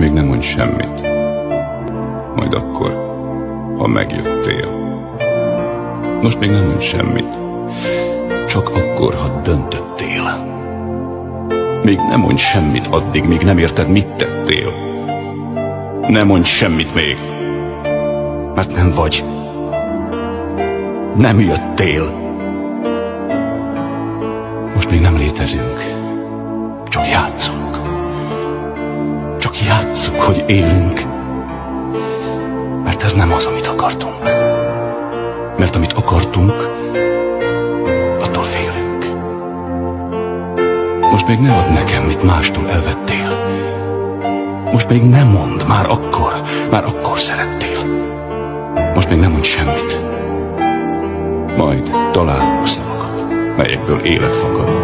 még nem mondj semmit. Majd akkor, ha megjöttél. Most még nem mondj semmit. Csak akkor, ha döntöttél. Még nem mondj semmit addig, míg nem érted, mit tettél. Ne mondj semmit még, mert nem vagy. Nem jöttél. Most még nem létezünk. Csak játszunk. Csak játszunk, hogy élünk. Mert ez nem az, amit akartunk. Mert amit akartunk, attól félünk. Most még ne add nekem, mit mástól elvettél. Most még nem mondd, már akkor szerettél. Most még nem mondj semmit. Majd találunk szavakat, melyekből élet fakad.